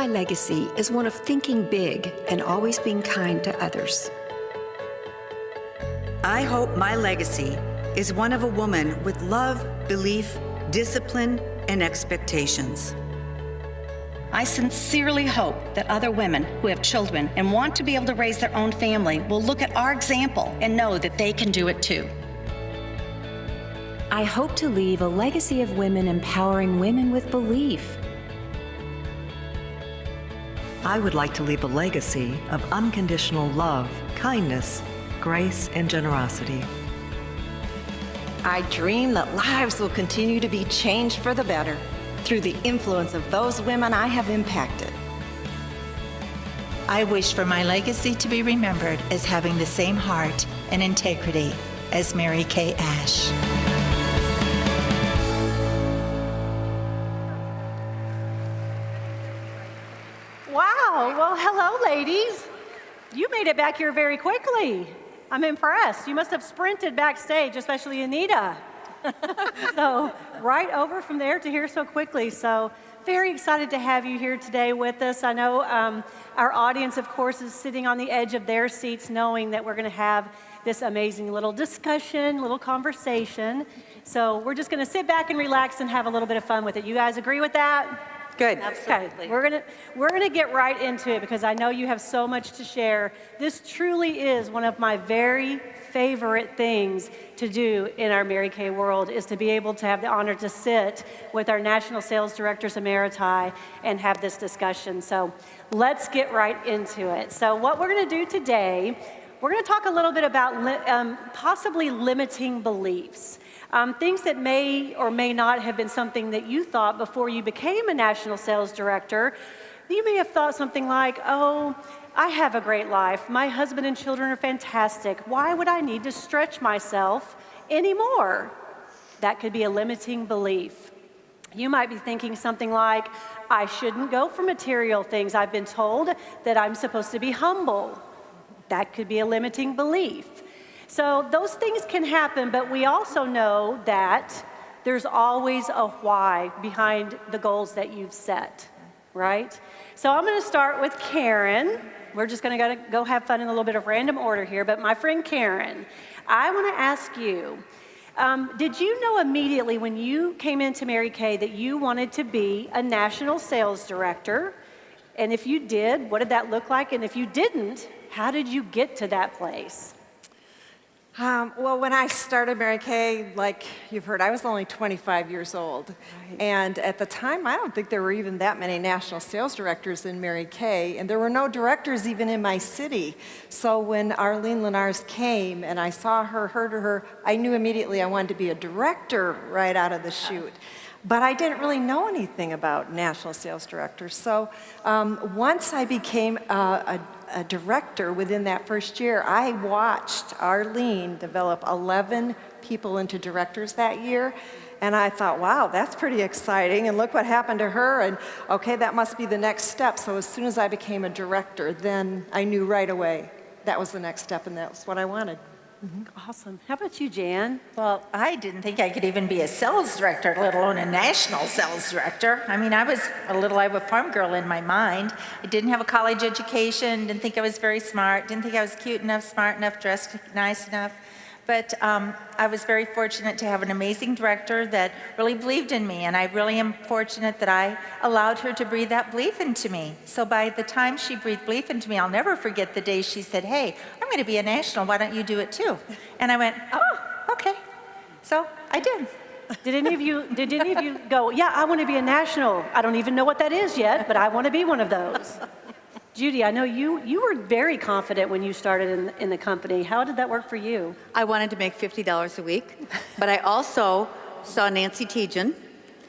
my legacy is one of thinking big and always being kind to others. I hope my legacy is one of a woman with love, belief, discipline, and expectations. I sincerely hope that other women who have children and want to be able to raise their own family will look at our example and know that they can do it too. I hope to leave a legacy of women empowering women with belief. I would like to leave a legacy of unconditional love, kindness, grace, and generosity. I dream that lives will continue to be changed for the better through the influence of those women I have impacted. I wish for my legacy to be remembered as having the same heart and integrity as Mary Kay Ash. Wow, well, hello, ladies. You made it back here very quickly. I'm impressed. You must have sprinted backstage, especially Anita. So right over from there to here so quickly. So very excited to have you here today with us. I know our audience, of course, is sitting on the edge of their seats knowing that we're going to have this amazing little discussion, little conversation. So we're just going to sit back and relax and have a little bit of fun with it. You guys agree with that? Good. Absolutely. Okay. We're gonna get right into it because I know you have so much to share. This truly is one of my very favorite things to do in our Mary Kay world, is to be able to have the honor to sit with our National Sales Directors Emeriti and have this discussion. So let's get right into it. So what we're gonna do today, we're gonna talk a little bit about possibly limiting beliefs. Things that may or may not have been something that you thought before you became a national sales director. You may have thought something like, oh, I have a great life. My husband and children are fantastic. Why would I need to stretch myself anymore? That could be a limiting belief. You might be thinking something like, I shouldn't go for material things. I've been told that I'm supposed to be humble. That could be a limiting belief. So those things can happen, but we also know that there's always a why behind the goals that you've set, right? So I'm going to start with Karen. We're just going to go have fun in a little bit of random order here, but my friend Karen, I want to ask you, did you know immediately when you came into Mary Kay that you wanted to be a national sales director? And if you did, what did that look like? And if you didn't, how did you get to that place? Well, when I started Mary Kay, like you've heard, I was only 25 years old. Right. And at the time, I don't think there were even that many national sales directors in Mary Kay, and there were no directors even in my city. So when Arlene Lenars came and I saw her, heard her, I knew immediately I wanted to be a director right out of the chute. But I didn't really know anything about national sales directors. So once I became a director within that first year, I watched Arlene develop 11 people into directors that year. And I thought, wow, that's pretty exciting. And look what happened to her. And okay, that must be the next step. So as soon as I became a director, then I knew right away that was the next step, and that was what I wanted. Mm-hmm. Awesome. How about you, Jan? Well, I didn't think I could even be a sales director, let alone a national sales director. I mean, I was a farm girl in my mind. I didn't have a college education, didn't think I was very smart, didn't think I was cute enough, smart enough, dressed nice enough. But I was very fortunate to have an amazing director that really believed in me, and I really am fortunate that I allowed her to breathe that belief into me. So by the time she breathed belief into me, I'll never forget the day she said, hey, I'm going to be a national, why don't you do it too? And I went, oh, okay. So I did. Did any of you go, yeah, I want to be a national. I don't even know what that is yet, but I want to be one of those. Judy, I know you were very confident when you started in the company. How did that work for you? I wanted to make $50 a week, but I also saw Nancy Tejan,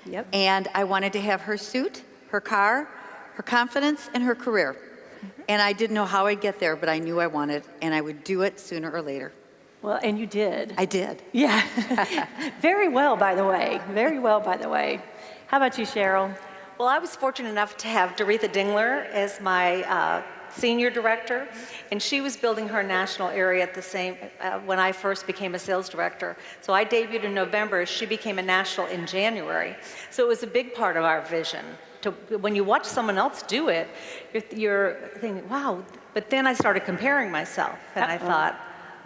yep. And I wanted to have her suit, her car, her confidence, and her career. Mm-hmm. And I didn't know how I'd get there, but I knew I wanted, and I would do it sooner or later. Well, and you did. I did. Yeah. Very well, by the way. Very well, by the way. How about you, Cheryl? Well, I was fortunate enough to have Doretha Dingler as my senior director, and she was building her national area at the same when I first became a sales director. So I debuted in November. She became a national in January. So it was a big part of our vision when you watch someone else do it, you're thinking, wow. But then I started comparing myself, and I thought,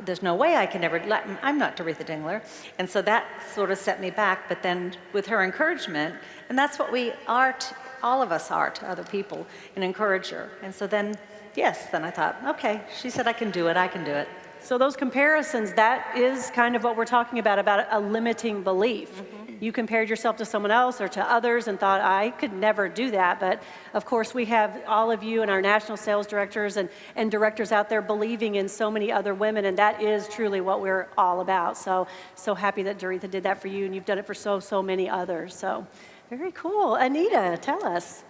there's no way I can ever, I'm not Doretha Dingler. And so that sort of set me back. But then with her encouragement, and that's what we are, all of us are to other people, an encourager. And so then, yes, then I thought, okay, she said I can do it, I can do it. So those comparisons, that is kind of what we're talking about a limiting belief. You compared yourself to someone else or to others and thought, I could never do that. But of course, we have all of you and our national sales directors and directors out there believing in so many other women, and that is truly what we're all about. So happy that Doretha did that for you, and you've done it for so many others. So very cool. Anita, tell us.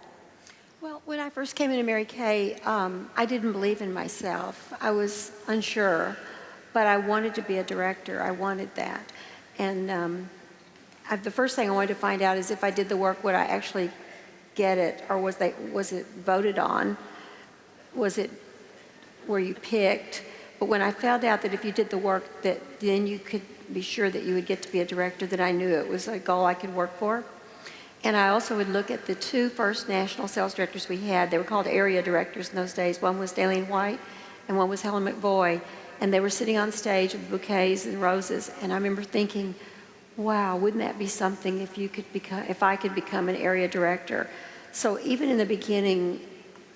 Well, when I first came into Mary Kay, I didn't believe in myself. I was unsure, but I wanted to be a director. I wanted that. And the first thing I wanted to find out is if I did the work, would I actually get it, or was it voted on? Were you picked? But when I found out that if you did the work, that then you could be sure that you would get to be a director, then I knew it was a goal I could work for. And I also would look at the two first national sales directors we had. They were called area directors in those days. One was Daleen White, and one was Helen McVoy. And they were sitting on stage with bouquets and roses. And I remember thinking, wow, wouldn't that be something if I could become an area director? So even in the beginning,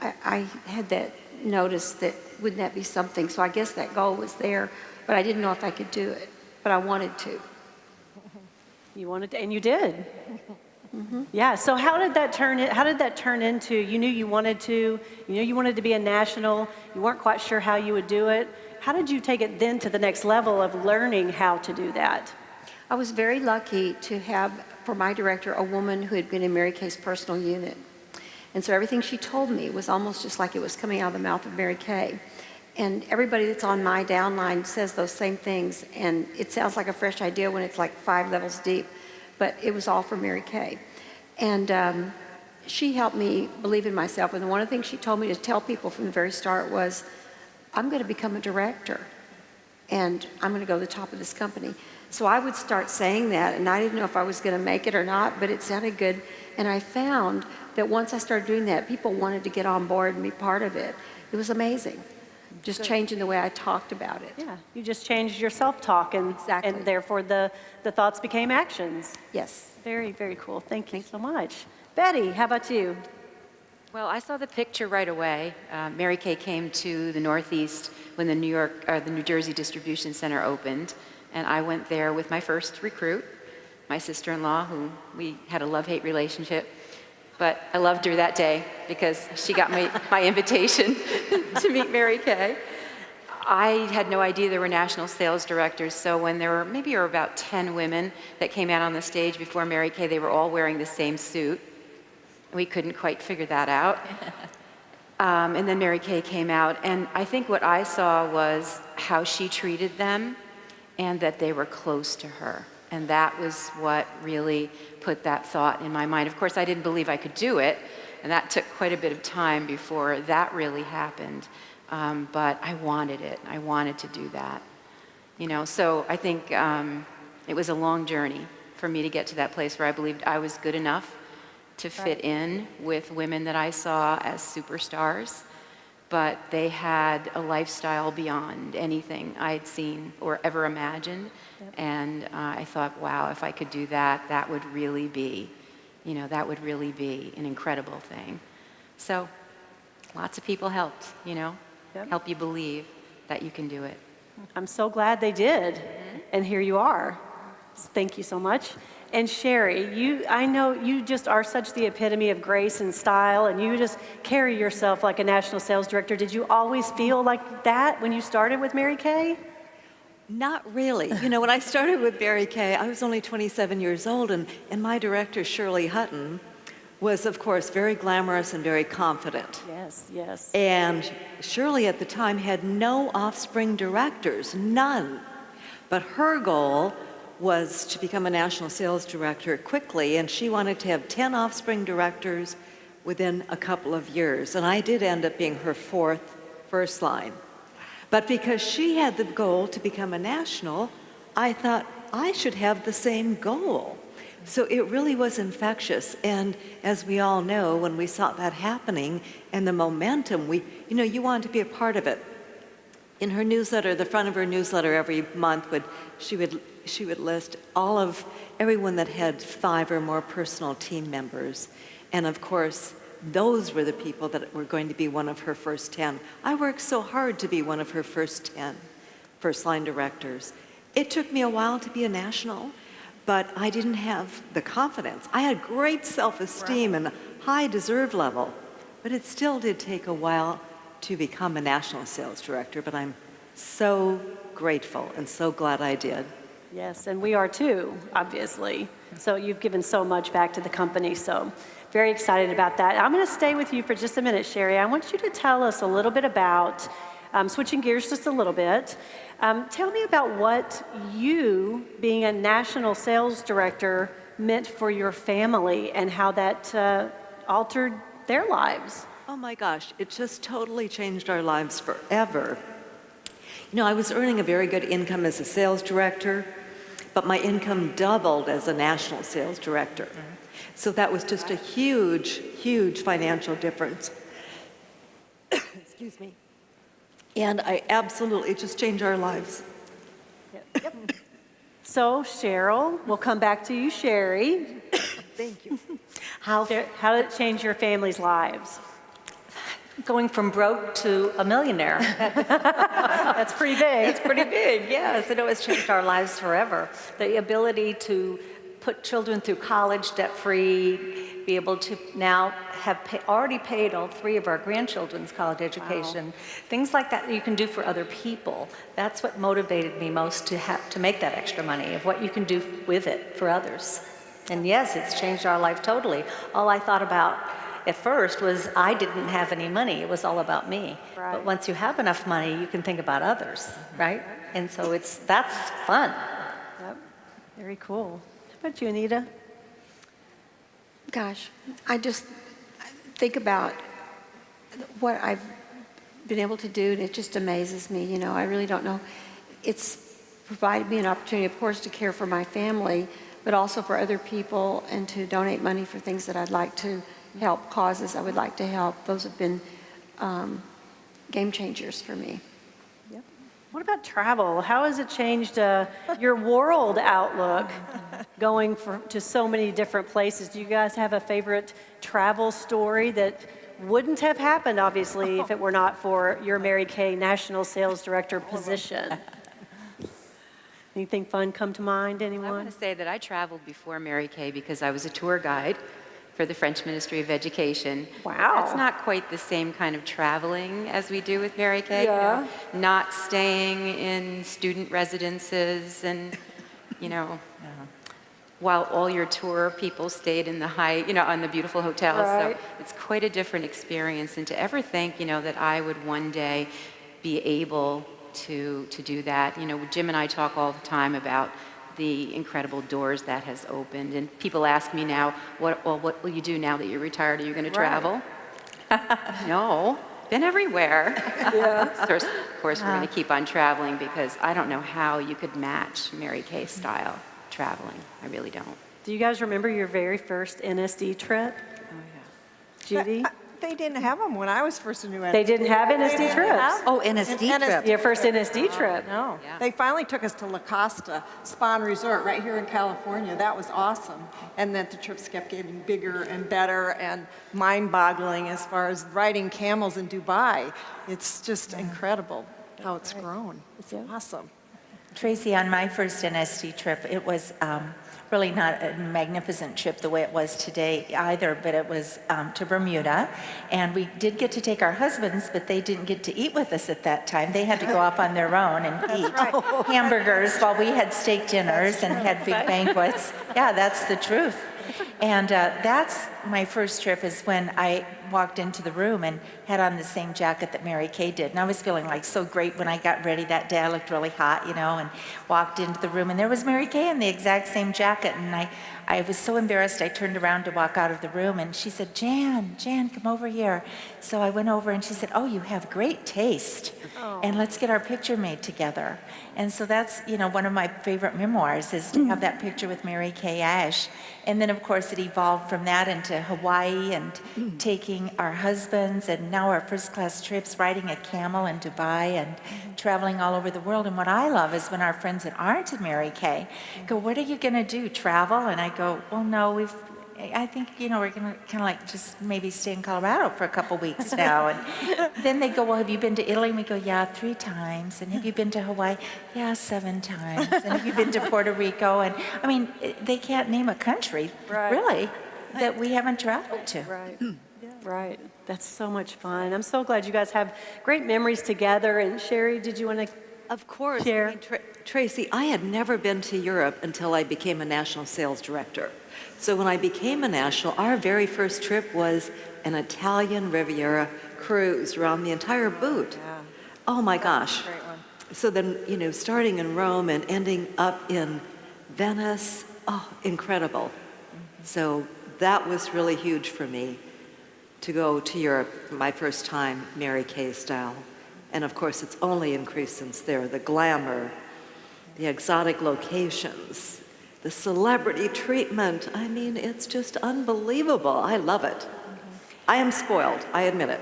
I had that notice that wouldn't that be something? So I guess that goal was there, but I didn't know if I could do it. But I wanted to. You wanted to, and you did. Yeah, so how did that turn into, you knew you wanted to be a national, you weren't quite sure how you would do it. How did you take it then to the next level of learning how to do that? I was very lucky to have, for my director, a woman who had been in Mary Kay's personal unit. And so everything she told me was almost just like it was coming out of the mouth of Mary Kay. And everybody that's on my downline says those same things, and it sounds like a fresh idea when it's like 5 levels deep. But it was all from Mary Kay. And she helped me believe in myself. And one of the things she told me to tell people from the very start was, I'm going to become a director, and I'm going to go to the top of this company. So I would start saying that, and I didn't know if I was going to make it or not, but it sounded good. And I found that once I started doing that, people wanted to get on board and be part of it. It was amazing. Just changing the way I talked about it. Yeah, you just changed your self-talk, and therefore the thoughts became actions. Yes. Very, very cool. Thank you so much. Betty, how about you? Well, I saw the picture right away. Mary Kay came to the Northeast when the New Jersey Distribution Center opened, and I went there with my first recruit, my sister-in-law, who we had a love-hate relationship. But I loved her that day because she got my invitation to meet Mary Kay. I had no idea there were national sales directors, so when there were about 10 women that came out on the stage before Mary Kay, they were all wearing the same suit. We couldn't quite figure that out. And then Mary Kay came out, and I think what I saw was how she treated them and that they were close to her. And that was what really put that thought in my mind. Of course, I didn't believe I could do it, and that took quite a bit of time before that really happened. But I wanted it. I wanted to do that. So I think it was a long journey for me to get to that place where I believed I was good enough to fit in with women that I saw as superstars, but they had a lifestyle beyond anything I'd seen or ever imagined. Yep. And I thought, wow, if I could do that, that would really be an incredible thing. So lots of people helped, Yep. help you believe that you can do it. I'm so glad they did, and here you are. Thank you so much. And Sherry, I know you just are such the epitome of grace and style, and you just carry yourself like a national sales director. Did you always feel like that when you started with Mary Kay? Not really. When I started with Mary Kay, I was only 27 years old, and my director, Shirley Hutton, was, of course, very glamorous and very confident. Yes, yes. And Shirley at the time had no offspring directors, none. But her goal was to become a national sales director quickly, and she wanted to have 10 offspring directors within a couple of years. And I did end up being her first line. But because she had the goal to become a national, I thought I should have the same goal. So it really was infectious. And as we all know, when we saw that happening and the momentum, you wanted to be a part of it. In her newsletter, the front of her newsletter every month, she would list everyone that had 5 or more personal team members. And of course, those were the people that were going to be one of her first 10. I worked so hard to be one of her first 10 first-line directors. It took me a while to be a national, but I didn't have the confidence. I had great self-esteem and high deserve level, but it still did take a while to become a national sales director, but I'm so grateful and so glad I did. Yes, and we are too, obviously. So you've given so much back to the company, so very excited about that. I'm going to stay with you for just a minute, Sherry. I want you to tell us a little bit about, switching gears just a little bit, tell me about what you, being a national sales director, meant for your family and how that altered their lives. Oh my gosh, it just totally changed our lives forever. I was earning a very good income as a sales director, but my income doubled as a national sales director. So that was just a huge, huge financial difference. Excuse me. And it just changed our lives. Yep. So, Cheryl, we'll come back to you, Sherry. Thank you. How did it change your family's lives? Going from broke to a millionaire. That's pretty big. It's pretty big, yes. It always changed our lives forever. The ability to put children through college debt-free, be able to now have already paid all 3 of our grandchildren's college education. Wow. Things like that you can do for other people. That's what motivated me most to make that extra money, of what you can do with it for others. And yes, it's changed our life totally. All I thought about at first was I didn't have any money. It was all about me. Right. But once you have enough money, you can think about others, right? And so that's fun. Yep. Very cool. How about you, Anita? Gosh, I just think about what I've been able to do, and it just amazes me. I really don't know. It's provided me an opportunity, of course, to care for my family, but also for other people and to donate money for things that I'd like to help, causes I would like to help. Those have been game changers for me. Yep. What about travel? How has it changed your world outlook going to so many different places? Do you guys have a favorite travel story that wouldn't have happened, obviously, if it were not for your Mary Kay National Sales Director position? Anything fun come to mind, anyone? I want to say that I traveled before Mary Kay because I was a tour guide for the French Ministry of Education. Wow. That's not quite the same kind of traveling as we do with Mary Kay. Yeah. Not staying in student residences and, while all your tour people stayed in the on the beautiful hotels. Right. So it's quite a different experience. And to ever think, that I would one day be able to do that. Jim and I talk all the time about the incredible doors that has opened. And people ask me now, what will you do now that you're retired? Are you going to travel? No, been everywhere. Yeah. Of course, we're going to keep on traveling because I don't know how you could match Mary Kay style traveling. I really don't. Do you guys remember your very first NSD trip? Oh, yeah. Judy? They didn't have them when I was first a new NSD. They didn't have NSD trips? Oh, NSD trip. Your first NSD trip? No. Yeah. They finally took us to La Costa Spa and Resort right here in California. That was awesome. And then the trips kept getting bigger and better and mind-boggling as far as riding camels in Dubai. It's just incredible how it's grown. It's awesome. Tracy, on my first NSD trip, it was really not a magnificent trip the way it was today either, but it was to Bermuda. And we did get to take our husbands, but they didn't get to eat with us at that time. They had to go off on their own and eat hamburgers while we had steak dinners and had big banquets. Yeah, that's the truth. And that's my first trip is when I walked into the room and had on the same jacket that Mary Kay did. And I was feeling like so great when I got ready that day. I looked really hot, and walked into the room and there was Mary Kay in the exact same jacket. And I was so embarrassed, I turned around to walk out of the room and she said, Jan, come over here. So I went over and she said, oh, you have great taste. And let's get our picture made together. And so that's, one of my favorite memoirs is to have that picture with Mary Kay Ash. And then, of course, it evolved from that into Hawaii and taking our husbands and now our first-class trips, riding a camel in Dubai and traveling all over the world. And what I love is when our friends that aren't in Mary Kay go, what are you going to do, travel? And I go, well, no, I think, we're going to kind of like just maybe stay in Colorado for a couple weeks now. And then they go, well, have you been to Italy? And we go, yeah, 3 times. And have you been to Hawaii? Yeah, 7 times. And have you been to Puerto Rico? And I mean, they can't name a country, really, that we haven't traveled to. Right. Right. That's so much fun. I'm so glad you guys have great memories together. And Sherry, did you want to Of course. share? I mean, Tracy, I had never been to Europe until I became a national sales director. So when I became a national, our very first trip was an Italian Riviera cruise around the entire boot. Yeah. Oh my gosh. Great one. So then, starting in Rome and ending up in Venice, oh, incredible. So that was really huge for me to go to Europe my first time, Mary Kay style. And of course, it's only increased since there. The glamour, the exotic locations, the celebrity treatment. I mean, it's just unbelievable. I love it. I am spoiled, I admit it.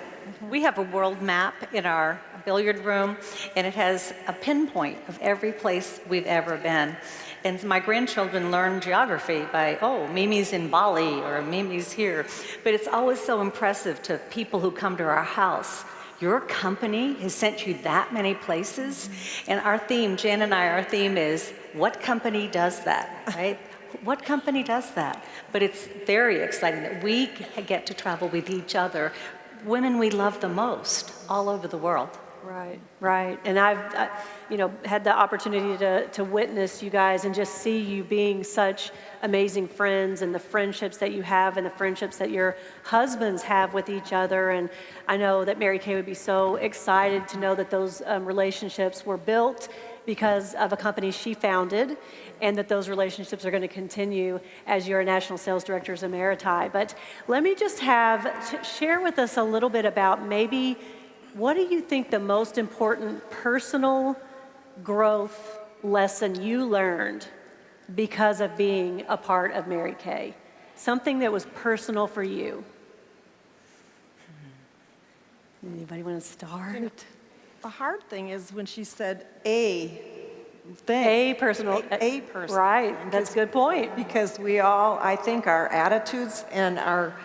We have a world map in our billiard room, and it has a pinpoint of every place we've ever been. And my grandchildren learn geography by, oh, Mimi's in Bali or Mimi's here. But it's always so impressive to people who come to our house. Your company has sent you that many places. And our theme, Jan and I, our theme is, what company does that, right? What company does that? But it's very exciting that we get to travel with each other, women we love the most, all over the world. Right. And I've had the opportunity to witness you guys and just see you being such amazing friends and the friendships that you have and the friendships that your husbands have with each other. And I know that Mary Kay would be so excited to know that those relationships were built because of a company she founded, and that those relationships are going to continue as your National Sales Directors Emeriti. But let me just share with us a little bit about maybe what do you think the most important personal growth lesson you learned because of being a part of Mary Kay? Something that was personal for you. Anybody want to start? The hard thing is when she said a thing. A personal. A person. Right, that's a good point. Because we all, I think our attitudes and our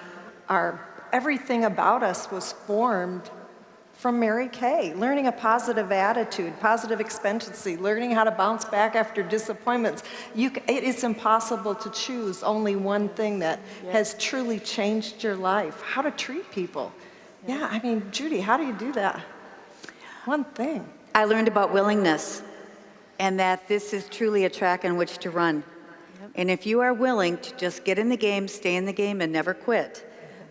everything about us was formed from Mary Kay. Learning a positive attitude, positive expectancy, learning how to bounce back after disappointments. It is impossible to choose only one thing that has truly changed your life. How to treat people. Yeah, I mean, Judy, how do you do that? One thing. I learned about willingness and that this is truly a track on which to run. And if you are willing to just get in the game, stay in the game, and never quit,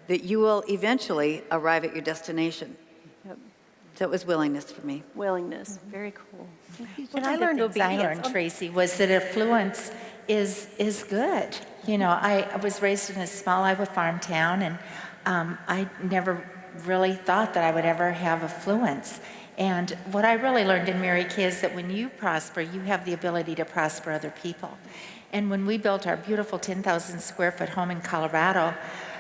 that you will eventually arrive at your destination. So it was willingness for me. Willingness, very cool. What I learned, Tracy, was that affluence is good. I was raised in a small Iowa farm town, and I never really thought that I would ever have affluence. And what I really learned in Mary Kay is that when you prosper, you have the ability to prosper other people. And when we built our beautiful 10,000 square foot home in Colorado,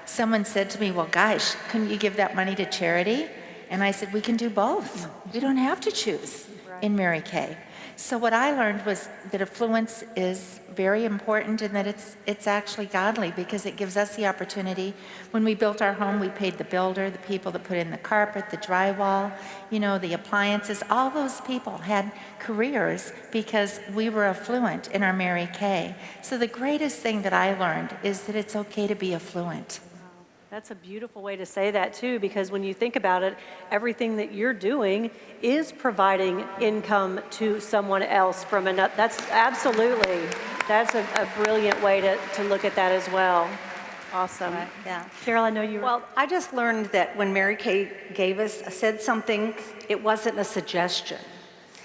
someone said to me, well, gosh, couldn't you give that money to charity? And I said, we can do both. We don't have to choose in Mary Kay. So what I learned was that affluence is very important and that it's actually godly because it gives us the opportunity. When we built our home, we paid the builder, the people that put in the carpet, the drywall, the appliances. All those people had careers because we were affluent in our Mary Kay. So the greatest thing that I learned is that it's okay to be affluent. That's a beautiful way to say that too, because when you think about it, everything that you're doing is providing income to someone else from another. That's a brilliant way to look at that as well. Awesome. Right, yeah. Cheryl, I know you were. Well, I just learned that when Mary Kay said something, it wasn't a suggestion.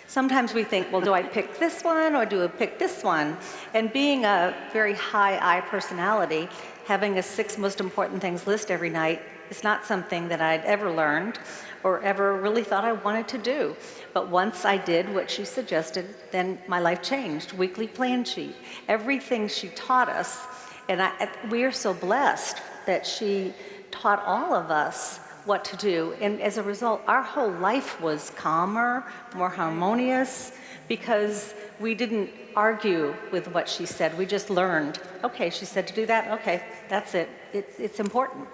Sometimes we think, well, do I pick this one or do I pick this one? And being a very high I personality, having a 6 most important things list every night is not something that I'd ever learned or ever really thought I wanted to do. But once I did what she suggested, then my life changed. Weekly plan sheet, everything she taught us. And we are so blessed that she taught all of us what to do. And as a result, our whole life was calmer, more harmonious, because we didn't argue with what she said. We just learned, okay, she said to do that, okay, that's it. It's important.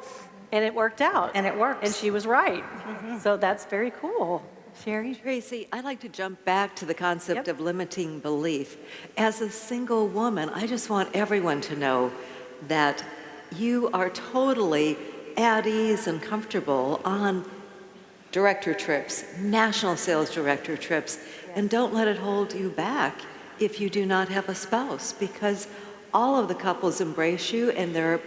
And it worked out. And it works. And she was right. So that's very cool. Sherry? Tracy, I'd like to jump back to the concept of limiting belief. As a single woman, I just want everyone to know that you are totally at ease and comfortable on director trips, national sales director trips, and don't let it hold you back if you do not have a spouse, because all of the couples embrace you, and there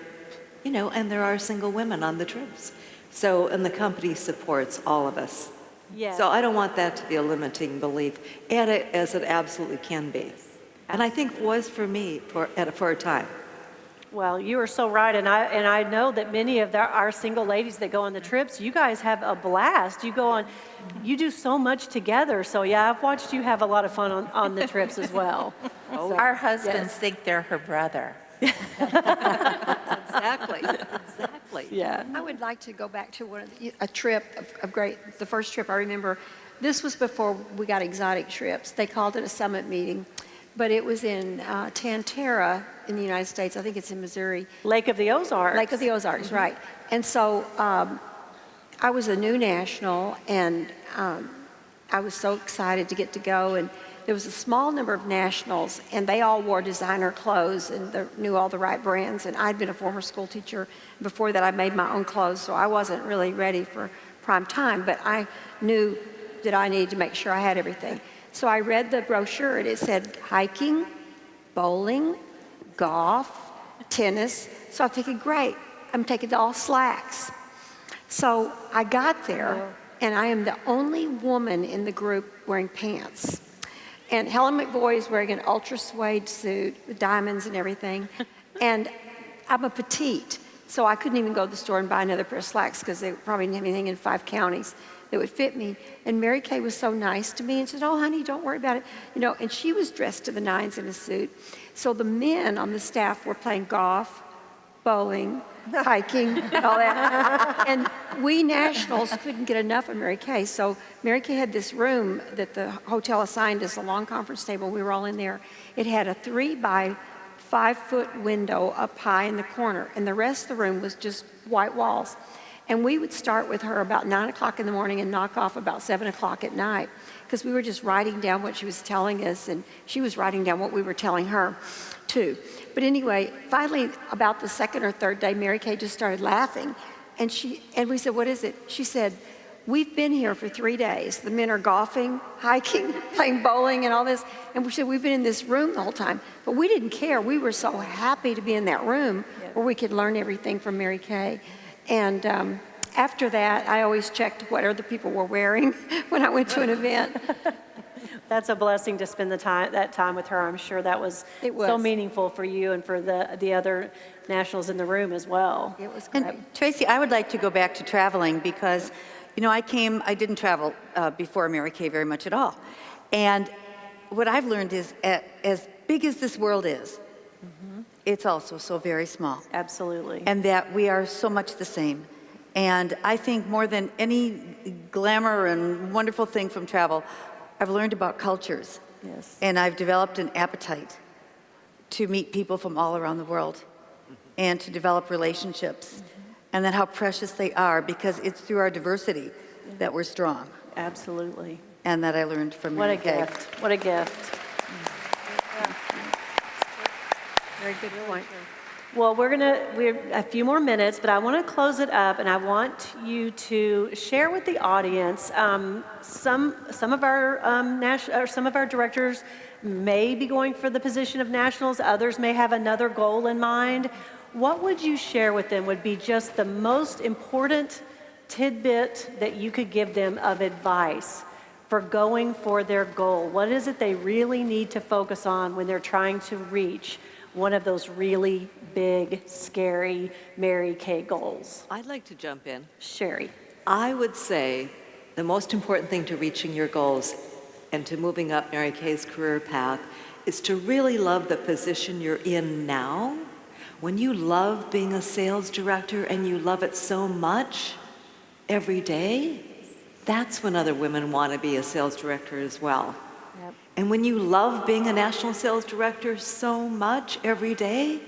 are single women on the trips. So, and the company supports all of us. Yes. So I don't want that to be a limiting belief, as it absolutely can be. And I think was for me for a time. Well, you are so right, and I know that many of our single ladies that go on the trips, you guys have a blast. You do so much together. So yeah, I've watched you have a lot of fun on the trips as well. Our husbands think they're her brother. Exactly. Yeah. I would like to go back to a trip of the first trip I remember. This was before we got exotic trips. They called it a summit meeting, but it was in Tantera in the United States. I think it's in Missouri. Lake of the Ozarks. Lake of the Ozarks, right. And so I was a new national, and I was so excited to get to go. And there was a small number of nationals, and they all wore designer clothes and knew all the right brands. And I'd been a former school teacher. Before that, I made my own clothes, so I wasn't really ready for prime time. But I knew that I needed to make sure I had everything. So I read the brochure, and it said hiking, bowling, golf, tennis. So I'm thinking, great, I'm taking all slacks. So I got there, and I am the only woman in the group wearing pants. And Helen McVoy is wearing an ultra suede suit with diamonds and everything. And I'm a petite, so I couldn't even go to the store and buy another pair of slacks because they probably didn't have anything in 5 counties that would fit me. And Mary Kay was so nice to me and said, oh, honey, don't worry about it. And she was dressed to the nines in a suit. So the men on the staff were playing golf, bowling, hiking, all that. And we nationals couldn't get enough of Mary Kay. So Mary Kay had this room that the hotel assigned us, a long conference table. We were all in there. It had a 3 by 5 foot window up high in the corner, and the rest of the room was just white walls. And we would start with her about 9 o'clock in the morning and knock off about 7 o'clock at night, because we were just writing down what she was telling us, and she was writing down what we were telling her too. But anyway, finally, about the 2nd or 3rd day, Mary Kay just started laughing. And we said, what is it? She said, we've been here for 3 days. The men are golfing, hiking, playing bowling and all this. And we said, we've been in this room the whole time. But we didn't care. We were so happy to be in that room where we could learn everything from Mary Kay. And after that, I always checked what other people were wearing when I went to an event. That's a blessing to spend that time with her. I'm sure that was so meaningful for you and for the other nationals in the room as well. It was great. And Tracy, I would like to go back to traveling because, I didn't travel before Mary Kay very much at all. And what I've learned is as big as this world is, it's also so very small. Absolutely. And that we are so much the same. And I think more than any glamour and wonderful thing from travel, I've learned about cultures. Yes. And I've developed an appetite to meet people from all around the world and to develop relationships. And then how precious they are, because it's through our diversity that we're strong. Absolutely. And that I learned from Mary Kay. What a gift. What a gift. Very good point. Well, we're a few more minutes, but I want to close it up, and I want you to share with the audience some of our directors may be going for the position of nationals. Others may have another goal in mind. what would you share with them would be just the most important tidbit that you could give them of advice for going for their goal? What is it they really need to focus on when they're trying to reach one of those really big, scary Mary Kay goals? I'd like to jump in. Sherry. I would say the most important thing to reaching your goals and to moving up Mary Kay's career path is to really love the position you're in now. When you love being a sales director and you love it so much every day, that's when other women want to be a sales director as well. Yep. And when you love being a national sales director so much every day,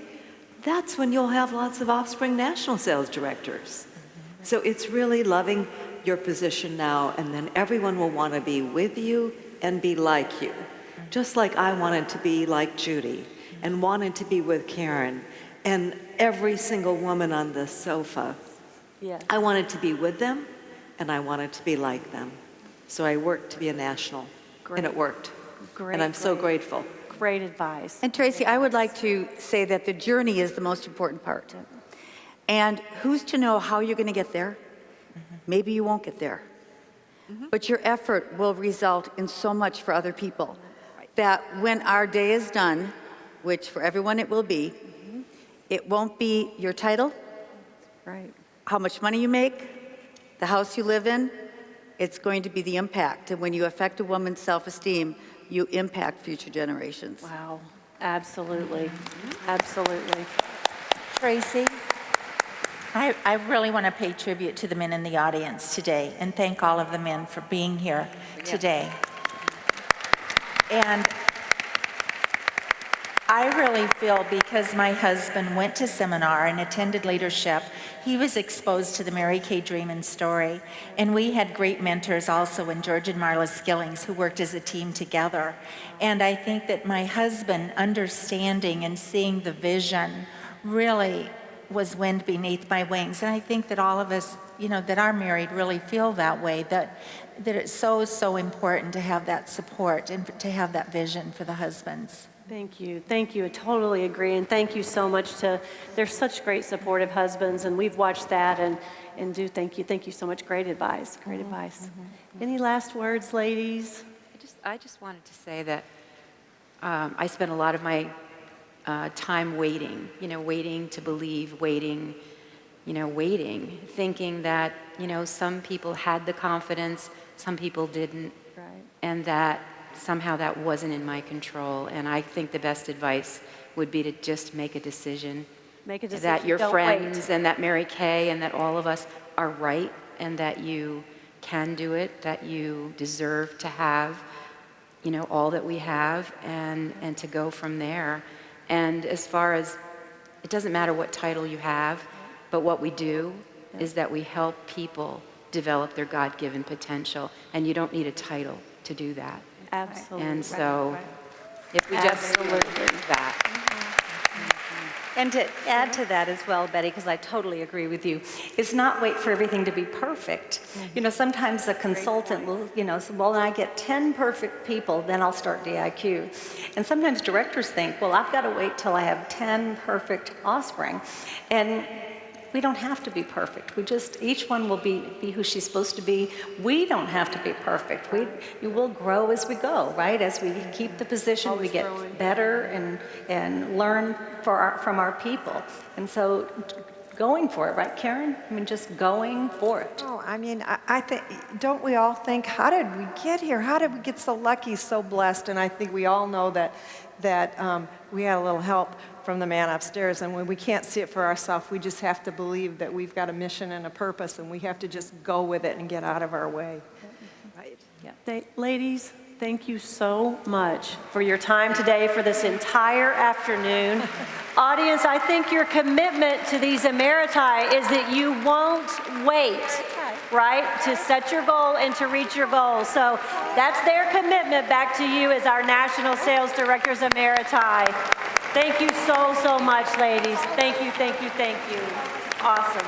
that's when you'll have lots of offspring national sales directors. So it's really loving your position now, and then everyone will want to be with you and be like you. Just like I wanted to be like Judy and wanted to be with Karen and every single woman on this sofa. Yes. I wanted to be with them and I wanted to be like them. So I worked to be a national, and it worked. Great, And I'm so grateful. Great advice. And Tracy, I would like to say that the journey is the most important part. And who's to know how you're going to get there? Maybe you won't get there. But your effort will result in so much for other people that when our day is done, which for everyone it will be, it won't be your title, Right. how much money you make, the house you live in. It's going to be the impact. And when you affect a woman's self-esteem, you impact future generations. Wow. Absolutely. Absolutely. Tracy, I really want to pay tribute to the men in the audience today and thank all of the men for being here today. And I really feel because my husband went to seminar and attended leadership, he was exposed to the Mary Kay dream and story. And we had great mentors also in George and Marla Skillings who worked as a team together. And I think that my husband understanding and seeing the vision really was wind beneath my wings. And I think that all of us, that are married really feel that way, that it's so, so important to have that support and to have that vision for the husbands. Thank you. Thank you. I totally agree. And thank you so much they're such great supportive husbands, and we've watched that and do thank you. Thank you so much. Great advice. Great advice. Any last words, ladies? I just wanted to say that I spent a lot of my time waiting, waiting to believe, waiting, thinking that, some people had the confidence, some people didn't, Right. and that somehow that wasn't in my control. And I think the best advice would be to just make a decision. Make a decision. That your Don't friends wait. and that Mary Kay and that all of us are right, and that you can do it, that you deserve to have, all that we have, and to go from there. And as far as, it doesn't matter what title you have, but what we do is that we help people develop their God-given potential, and you don't need a title to do that. Absolutely. And so, if we just do that. And to add to that as well, Betty, because I totally agree with you, is not wait for everything to be perfect. Sometimes a consultant will, say, well, when I get 10 perfect people, then I'll start DIQ. And sometimes directors think, well, I've got to wait till I have 10 perfect offspring. And we don't have to be perfect. Each one will be who she's supposed to be. We don't have to be perfect. You will grow as we go, right? As we keep the position, we get better and learn from our people. And so going for it, right, Karen? Just going for it. Oh, I think, don't we all think, how did we get here? How did we get so lucky, so blessed? And I think we all know that we had a little help from the man upstairs, and when we can't see it for ourselves, we just have to believe that we've got a mission and a purpose, and we have to just go with it and get out of our way. Right. Ladies, thank you so much for your time today, for this entire afternoon. Audience, I think your commitment to these Emeriti is that you won't wait, right, to set your goal and to reach your goal. So that's their commitment back to you as our National Sales Directors Emeriti. Thank you so, so much, ladies. Thank you, thank you, thank you. Awesome.